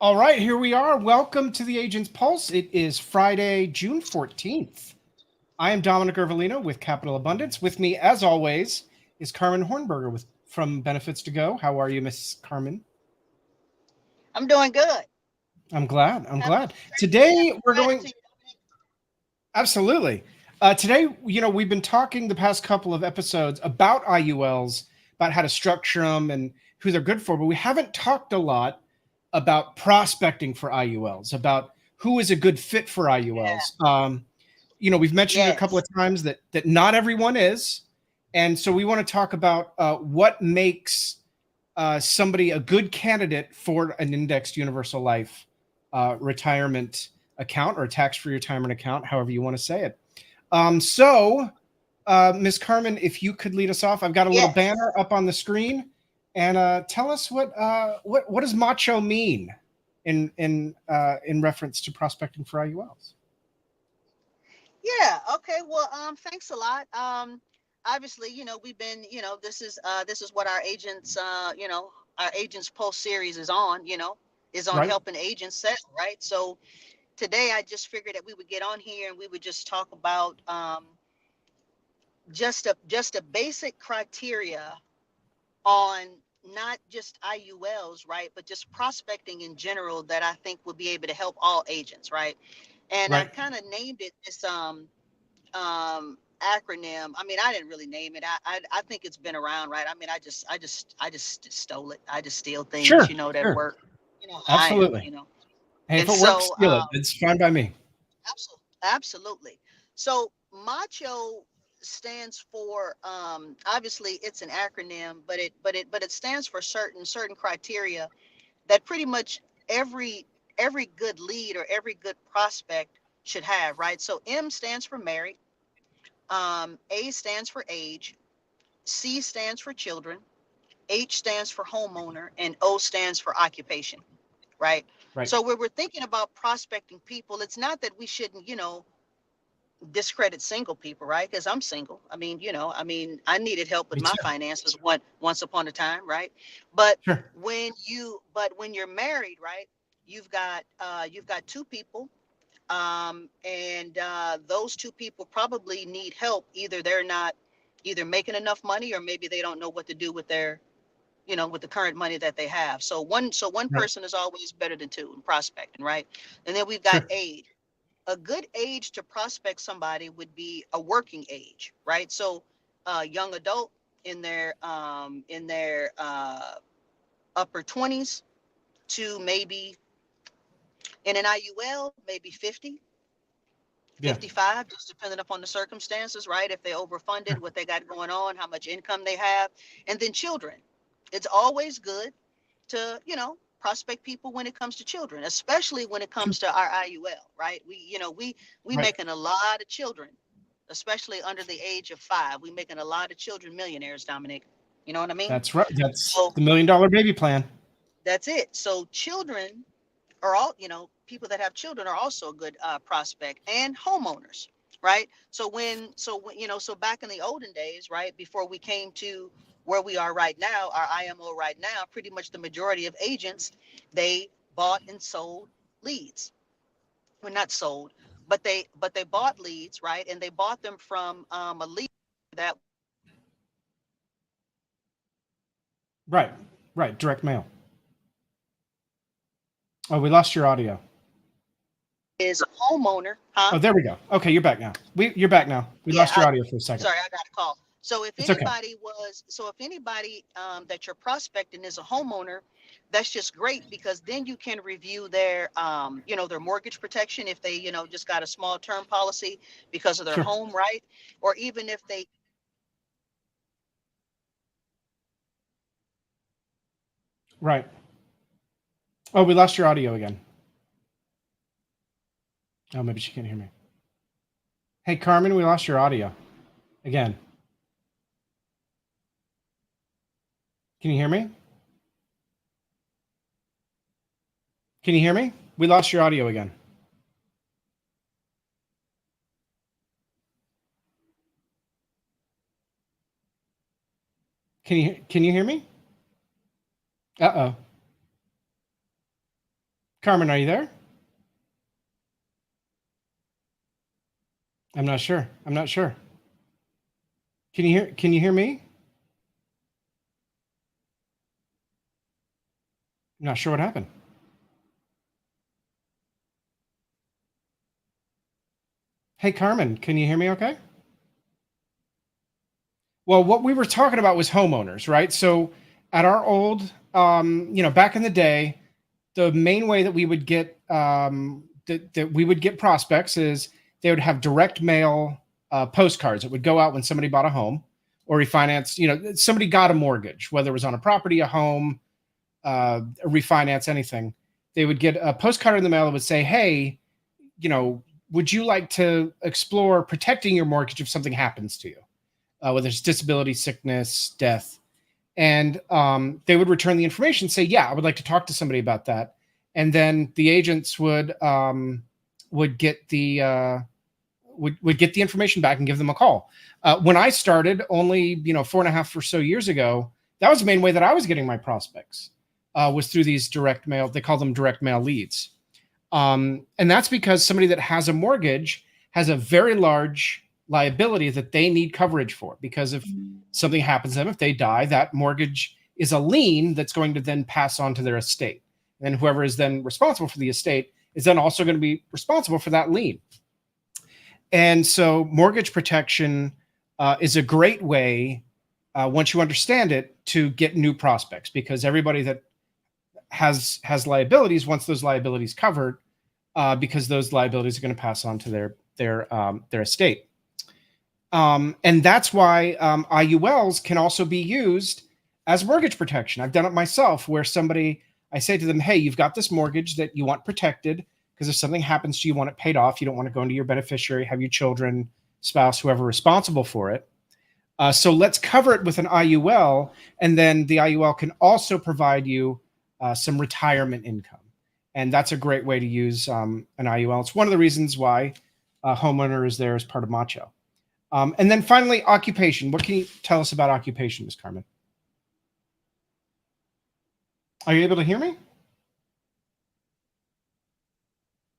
All right, here we are. Welcome to the Agent's Pulse. It is Friday, June 14th. I am Dominic Ervolina with Capital Abundance. With me, as always, is Carmen Hornberger from Benefits to Go. How are you, Miss Carmen? I'm doing good. I'm glad. I'm Happy glad. Thursday. Today, Happy we're Friday going. to you. Absolutely. Today, we've been talking the past couple of episodes about IULs, about how to structure them and who they're good for, but we haven't talked a lot about prospecting for IULs, about who is a good fit for IULs. We've mentioned it a couple Yes. of times that not everyone is, and so we want to talk about what makes somebody a good candidate for an indexed universal life retirement account or a tax-free retirement account, however you want to say it. Ms. Carmen, if you could lead us off, I've got a little Yes. banner up on the screen, and tell us what does macho mean in reference to prospecting for IULs. Yeah. Okay. Well, thanks a lot. Obviously, we've been, this is what our agents pulse series is on, is on Right. helping agents sell, right? So today I just figured that we would get on here and we would just talk about just a basic criteria on not just IULs, right, but just prospecting in general that I think will be able to help all agents, right? And Right. I've kind of named it this acronym. I mean, I didn't really name it. I think it's been around, right? I mean, I just stole it. I just steal things, Sure. that Sure. work. You know how I am, Absolutely. Hey, if And it works, so, steal it. It's fine by me. absolutely. So macho stands for obviously it's an acronym, but it stands for certain criteria that pretty much every every good lead or every good prospect should have, right? So M stands for married, A stands for age, C stands for children, H stands for homeowner, and O stands for occupation, right? Right. So when we're thinking about prospecting people, it's not that we shouldn't, discredit single people, right? Because I'm single. I needed help with Me my too. finances once upon a time, right? But Sure. when you're married, right, you've got two people, and those two people probably need help. Either they're not either making enough money, or maybe they don't know what to do with their, with the current money that they have. So one Right. person is always better than two in prospecting, right? And then we've got Sure. age. A good age to prospect somebody would be a working age, right? So young adult in their upper 20s to maybe in an IUL, maybe 50, Yeah. 55, just depending upon the circumstances, right? If they overfunded, Sure. what they got going on, how much income they have. And then children. It's always good to, prospect people when it comes to children, especially when it Sure. comes to our IUL, right? We Right. making a lot of children, especially under the age of 5. We making a lot of children millionaires, Dominic. You know what I mean? That's right. That's So the $1 million baby plan. that's it. So children are all, people that have children are also a good prospect, and homeowners, right? So back in the olden days, right, before we came to where we are right now, our IMO right now, pretty much the majority of agents, they bought and sold leads. Well, not sold, but they bought leads, right? And they bought them from a lead that Right. Right. Direct mail. Oh, we lost your audio. is a homeowner, huh? Oh, there we go. Okay, you're back now. You're back now. We Yeah, lost your audio for a second. sorry, I got a call. It's okay. So if anybody that you're prospecting is a homeowner, that's just great, because then you can review their, their mortgage protection if they, just got a small term policy because of their Sure. home, right? Or even if they Right. Oh, we lost your audio again. Oh, maybe she can't hear me. Hey, Carmen, we lost your audio again. Can you hear me? Can you hear me? We lost your audio again. Can you hear me? Uh oh. Carmen, are you there? I'm not sure. I'm not sure. Can you hear me? I'm not sure what happened. Hey, Carmen, can you hear me okay? Well, what we were talking about was homeowners, right? So at our old, back in the day, the main way that we would get that we would get prospects is they would have direct mail postcards that would go out when somebody bought a home or refinance. Somebody got a mortgage, whether it was on a property, a home, a refinance, anything. They would get a postcard in the mail that would say, "Hey, would you like to explore protecting your mortgage if something happens to you, whether it's disability, sickness, death?" And they would return the information, say, "Yeah, I would like to talk to somebody about that." And then the agents would get the would get the information back and give them a call. When I started, only 4.5 or so years ago, that was the main way that I was getting my prospects, was through these direct mail. They call them direct mail leads, and that's because somebody that has a mortgage has a very large liability that they need coverage for, because if something happens to them, if they die, that mortgage is a lien that's going to then pass on to their estate. And whoever is then responsible for the estate is then also going to be responsible for that lien. And so mortgage protection is a great way, once you understand it, to get new prospects, because everybody that has liabilities wants those liabilities covered, because those liabilities are going to pass on to their estate. And that's why IULs can also be used as mortgage protection. I've done it myself, where I say to them, "Hey, you've got this mortgage that you want protected, because if something happens to you, you want it paid off. You don't want to go into your beneficiary, have your children, spouse, whoever responsible for it. So let's cover it with an IUL, and then the IUL can also provide you some retirement income." And that's a great way to use an IUL. It's one of the reasons why homeowner is there as part of MACHO. And then finally, occupation. What can you tell us about occupation, Ms. Carmen? Are you able to hear me?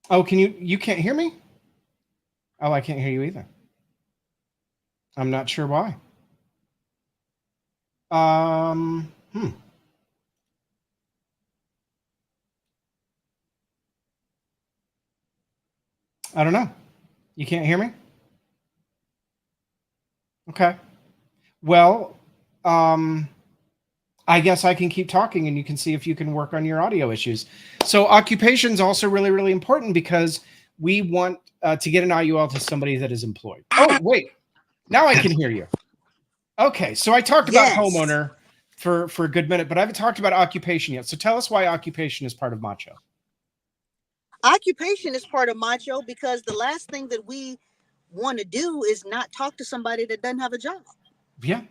Oh, you can't hear me? Oh, I can't hear you either. I'm not sure why. Hmm. I don't know. You can't hear me? Okay. Well, I guess I can keep talking and you can see if you can work on your audio issues. So occupation is also really, really important, because we want to get an IUL to somebody that is employed. Oh, wait. Now I can hear you. Okay. So I talked about homeowner for a good minute, but I haven't talked about occupation yet. So tell us why occupation is part of MACHO. Occupation is part of MACHO because the last thing that we want to do is not talk to somebody that doesn't have a job. Yeah.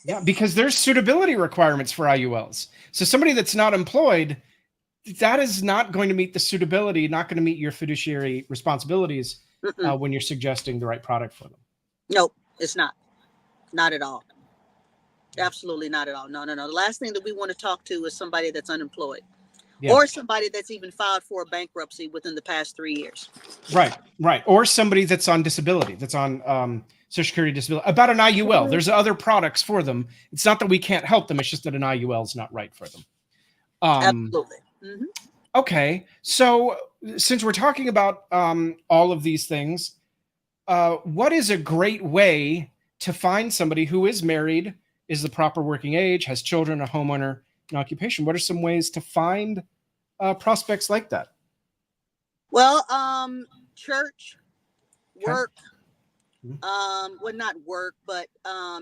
Yeah, because there's suitability requirements for IULs. So somebody that's not employed, that is not going to meet the suitability, not going to meet your fiduciary responsibilities when you're suggesting the right product for them. Nope, it's not. Not at all. Absolutely not at all. No. The last thing that we want to talk to is somebody that's unemployed. Yeah. Or somebody that's even filed for a bankruptcy within the past 3 years. Right. Or somebody that's on disability, that's on Social Security disability. About an IUL, there's other products for them. It's not that we can't help them. It's just that an IUL is not right for them. Absolutely. Mm-hmm. Okay. So since we're talking about all of these things, what is a great way to find somebody who is married, is the proper working age, has children, a homeowner, an occupation? What are some ways to find prospects like that? Well, church, work, well, not work, but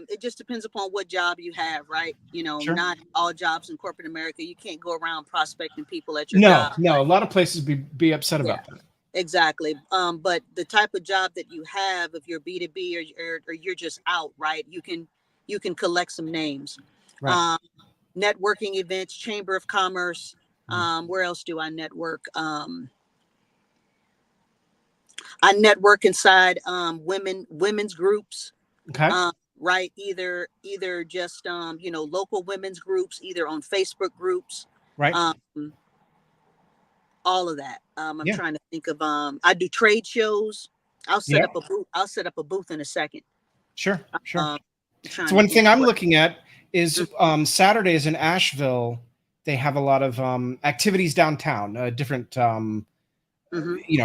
it just depends upon what job you have, right? Not all jobs in corporate America. You can't go around prospecting people at your job. No, a lot of places be upset about that. Exactly. But the type of job that you have, if you're B2B or you're just out, right? You can collect some names. Right. Networking events, Chamber of Commerce. Where else do I network? I network inside women's groups. Okay. Right. Either just local women's groups, either on Facebook groups. Right. all of that. I'm Yeah. trying to think of I do trade shows. I'll set Yeah. up a booth. I'll set up a booth in a second. Sure. Sure. Trying So to one think thing I'm what- looking at is Saturdays in Asheville. They have a lot of activities downtown, different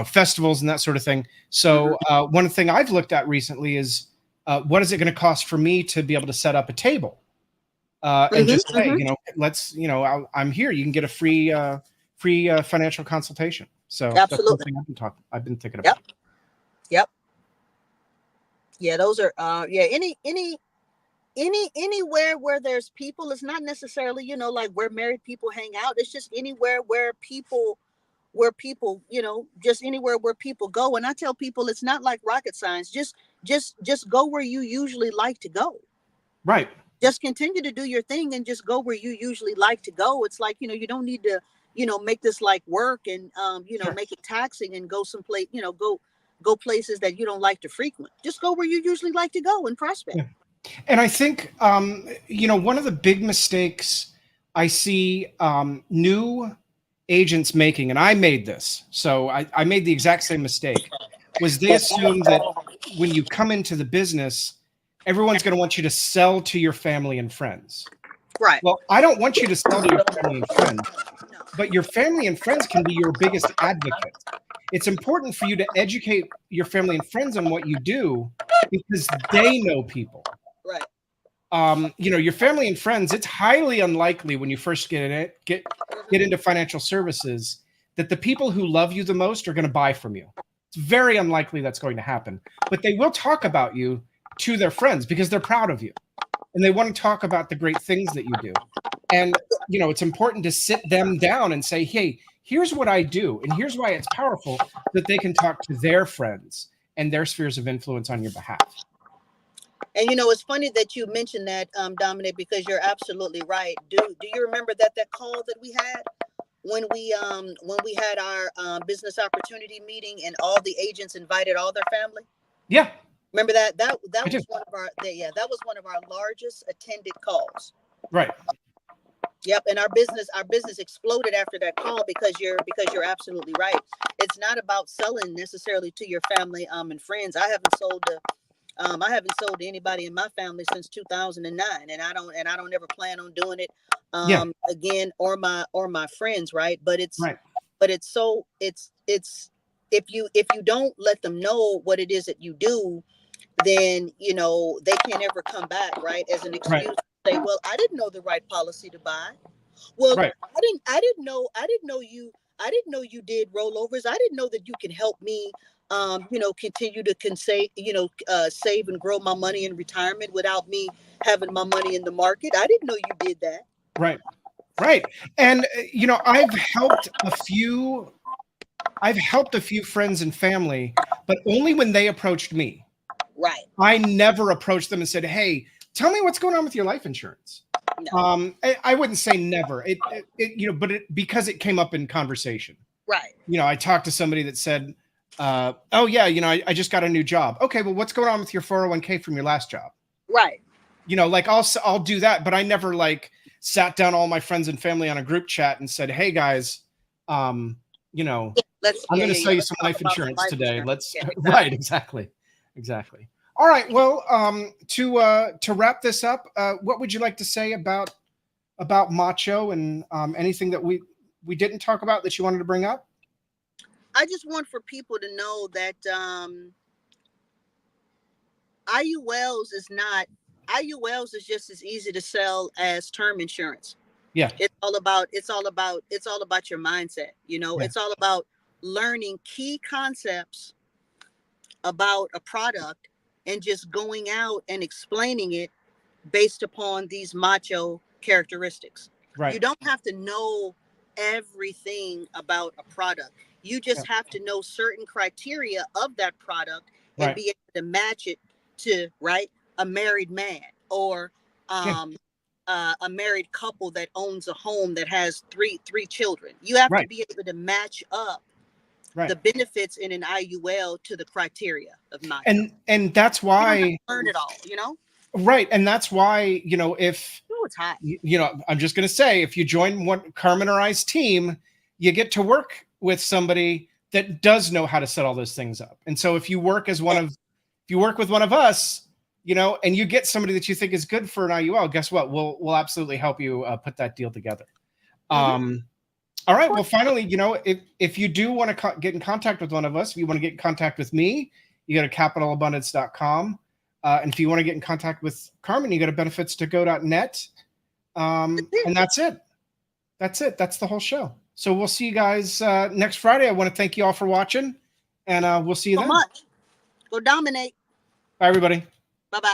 festivals and that sort of thing. So one thing I've looked at recently is what is it going to cost for me to be able to set up a table and just say, let's, I'm here. You can get a free financial consultation. So that's one thing I've been thinking about. Yep. Yeah, those are anywhere where there's people. It's not necessarily like where married people hang out. It's just anywhere where people just anywhere where people go. And I tell people it's not like rocket science. Just go where you usually like to go. Right. Just continue to do your thing and just go where you usually like to go. It's like, you don't need to, make this like work and, Sure. make it taxing and go someplace, go places that you don't like to frequent. Just go where you usually like to go and prospect. Yeah. And I think, one of the big mistakes I see new agents making, and I made this, so I made the exact same mistake, was they assume that when you come into the business, everyone's going to want you to sell to your family and friends. Right. Well, I don't want you to sell to your family and friends, but your family and friends can be your biggest advocates. It's important for you to educate your family and friends on what you do because they know people. Right. Your family and friends, it's highly unlikely when you first get into financial services that the people who love you the most are going to buy from you. It's very unlikely that's going to happen, but they will talk about you to their friends because they're proud of you and they want to talk about the great things that you do. And, it's important to sit them down and say, hey, here's what I do. And here's why it's powerful, that they can talk to their friends and their spheres of influence on your behalf. And it's funny that you mentioned that, Dominic, because you're absolutely right. Do you remember that call that we had when we had our business opportunity meeting and all the agents invited all their family? Yeah. Remember that was one of our that was one of our largest attended calls. Right. Yep, and our business exploded after that call because you're absolutely right. It's not about selling necessarily to your family and friends. I haven't sold to anybody in my family since 2009, and I don't ever plan on doing it again or my friends, right? But it's if you don't let them know what it is that you do, then they can't ever come back, right? As an excuse to say, well, I didn't know the right policy to buy. Well, I didn't know you did rollovers. I didn't know that you can help me continue to save and grow my money in retirement without me having my money in the market. I didn't know you did that. Right. And I've helped a few friends and family, but only when they approached me. Right. I never approached them and said, hey, tell me what's going on with your life insurance. No. I wouldn't say never. Because it came up in conversation. Right. I talked to somebody that said, oh yeah, I just got a new job. Okay, well, what's going on with your 401k from your last job? Right. I'll do that, but I never sat down all my friends and family on a group chat and said, hey guys, I'm going to sell you some life insurance today. Right. Exactly. All right. Well, to wrap this up, what would you like to say about Macho and anything that we didn't talk about that you wanted to bring up? I just want for people to know that IULs is just as easy to sell as term insurance. Yeah. It's all about your mindset. It's all about learning key concepts about a product and just going out and explaining it based upon these macho characteristics. Right. You don't have to know everything about a product. You just have to know certain criteria of that product and be able to match it to a married man or a married couple that owns a home that has three children. You have to be able to match up the benefits in an IUL to the criteria of macho. And that's why you learn it all, Right. And that's why, if it's hot. I'm just going to say, if you join Carmen or I's team, you get to work with somebody that does know how to set all those things up. And so if you work with one of us, you know, and you get somebody that you think is good for an IUL, guess what? We'll absolutely help you put that deal together. All right. Well, finally, you know, if you do want to get in contact with one of us, if you want to get in contact with me, you go to capitalabundance.com. And if you want to get in contact with Carmen, you go to benefits2go.net. And that's it. That's it. That's the whole show. So we'll see you guys next Friday. I want to thank you all for watching, and we'll see you then. Much. Go Dominic. Bye, everybody.